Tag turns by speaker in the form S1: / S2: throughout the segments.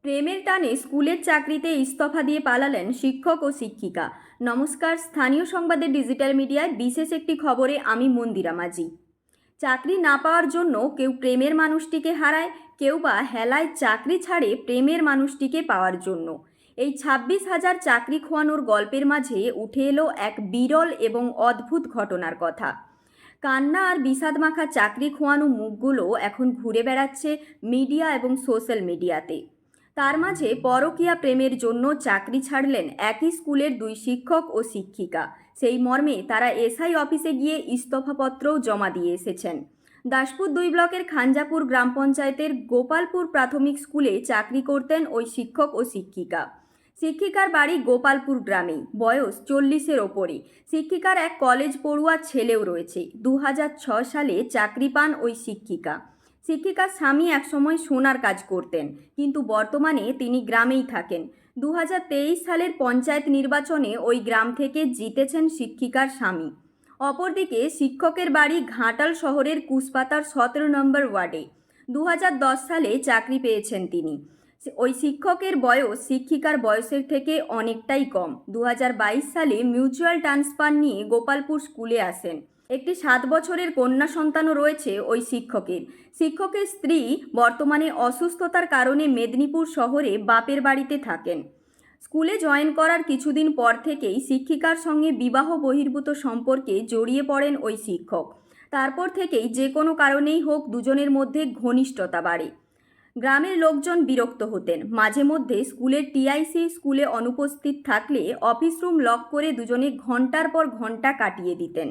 S1: প্রেমের টানে স্কুলের চাকরিতে ইস্তফা দিয়ে পালালেন শিক্ষক ও শিক্ষিকা। নমস্কার, স্থানীয় সংবাদের ডিজিটাল মিডিয়ায় বিশেষ একটি খবরে আমি মন্দিরা মাঝি। চাকরি না পাওয়ার জন্য কেউ প্রেমের মানুষটিকে হারায়, কেউ বা হেলায় চাকরি ছাড়ে প্রেমের মানুষটিকে পাওয়ার জন্য। এই 26,000 চাকরি খোয়ানোর গল্পের মাঝে উঠে এলো এক বিরল এবং অদ্ভুত ঘটনার কথা। কান্না আর বিষাদমাখা চাকরি খোয়ানো মুখগুলো এখন ঘুরে বেড়াচ্ছে মিডিয়া এবং সোশ্যাল মিডিয়াতে। তার মাঝে পরকীয়া প্রেমের জন্য চাকরি ছাড়লেন একই স্কুলের দুই শিক্ষক ও শিক্ষিকা। সেই মর্মে তারা এসআই অফিসে গিয়ে ইস্তফাপত্রও জমা দিয়ে এসেছেন। দাসপুর 2 ব্লকের খাঞ্জাপুর গ্রাম পঞ্চায়েতের গোপালপুর প্রাথমিক স্কুলে চাকরি করতেন ওই শিক্ষক ও শিক্ষিকা। শিক্ষিকার বাড়ি গোপালপুর গ্রামেই, বয়স 40-এর ওপরে। শিক্ষিকার এক কলেজ পড়ুয়া ছেলেও রয়েছে। 2006 সালে চাকরি পান ওই শিক্ষিকা। শিক্ষিকার স্বামী একসময় সোনার কাজ করতেন, কিন্তু বর্তমানে তিনি গ্রামেই থাকেন। 2023 সালের পঞ্চায়েত নির্বাচনে ওই গ্রাম থেকে জিতেছেন শিক্ষিকার স্বামী। অপরদিকে শিক্ষকের বাড়ি ঘাটাল শহরের কুশপাতার 17 নম্বর ওয়ার্ডে। 2010 সালে চাকরি পেয়েছেন তিনি। ওই শিক্ষকের বয়স শিক্ষিকার বয়সের থেকে অনেকটাই কম। 2022 সালে মিউচুয়াল ট্রান্সফার নিয়ে গোপালপুর স্কুলে আসেন। একটি 7 বছরের কন্যা সন্তানও রয়েছে ওই শিক্ষকের। শিক্ষকের স্ত্রী বর্তমানে অসুস্থতার কারণে মেদিনীপুর শহরে বাপের বাড়িতে থাকেন। স্কুলে জয়েন করার কিছুদিন পর থেকেই শিক্ষিকার সঙ্গে বিবাহ বহির্ভূত সম্পর্কে জড়িয়ে পড়েন ওই শিক্ষক। তারপর থেকেই যে কোনো কারণেই হোক দুজনের মধ্যে ঘনিষ্ঠতা বাড়ে। গ্রামের লোকজন বিরক্ত হতেন। মাঝে মধ্যে স্কুলের টিআইসি স্কুলে অনুপস্থিত থাকলে অফিস রুম লক করে দুজনে ঘন্টার পর ঘন্টা কাটিয়ে দিতেন।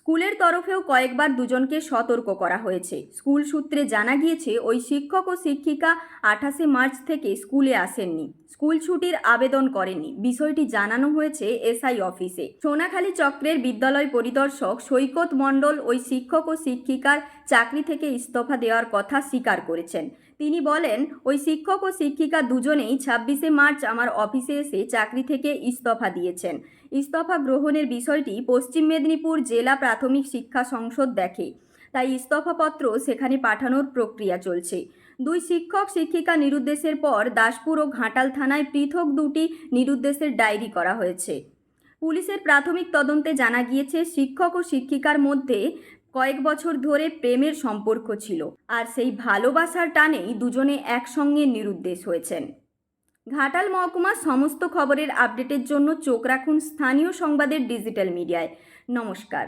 S1: স্কুলের তরফেও কয়েকবার দুজনকে সতর্ক করা হয়েছে। স্কুল সূত্রে জানা গিয়েছে ওই শিক্ষক ও শিক্ষিকা 28 মার্চ থেকে স্কুলে আসেননি, স্কুল ছুটির আবেদন করেননি। বিষয়টি জানানো হয়েছে এসআই অফিসে। সোনাখালী চক্রের বিদ্যালয় পরিদর্শক সৈকত মণ্ডল ওই শিক্ষক ও শিক্ষিকার চাকরি থেকে ইস্তফা দেওয়ার কথা স্বীকার করেছেন। তিনি বলেন, ওই শিক্ষক ও শিক্ষিকা দুজনেই 26 মার্চ আমার অফিসে এসে চাকরি থেকে ইস্তফা দিয়েছেন। ইস্তফা গ্রহণের বিষয়টি পশ্চিম মেদিনীপুর জেলা প্রাথমিক শিক্ষা সংসদ দেখে, তাই ইস্তফাপত্র সেখানে পাঠানোর প্রক্রিয়া চলছে। দুই শিক্ষক শিক্ষিকা নিরুদ্দেশের পর দাসপুর ও ঘাটাল থানায় পৃথক দুটি নিরুদ্দেশের ডায়েরি করা হয়েছে। পুলিশের প্রাথমিক তদন্তে জানা গিয়েছে শিক্ষক ও শিক্ষিকার মধ্যে কয়েক বছর ধরে প্রেমের সম্পর্ক ছিল, আর সেই ভালোবাসার টানেই দুজনে একসঙ্গে নিরুদ্দেশ হয়েছেন। ঘাটাল মহকুমার সমস্ত খবরের আপডেটের জন্য চোখ রাখুন স্থানীয় সংবাদের ডিজিটাল মিডিয়ায়। নমস্কার।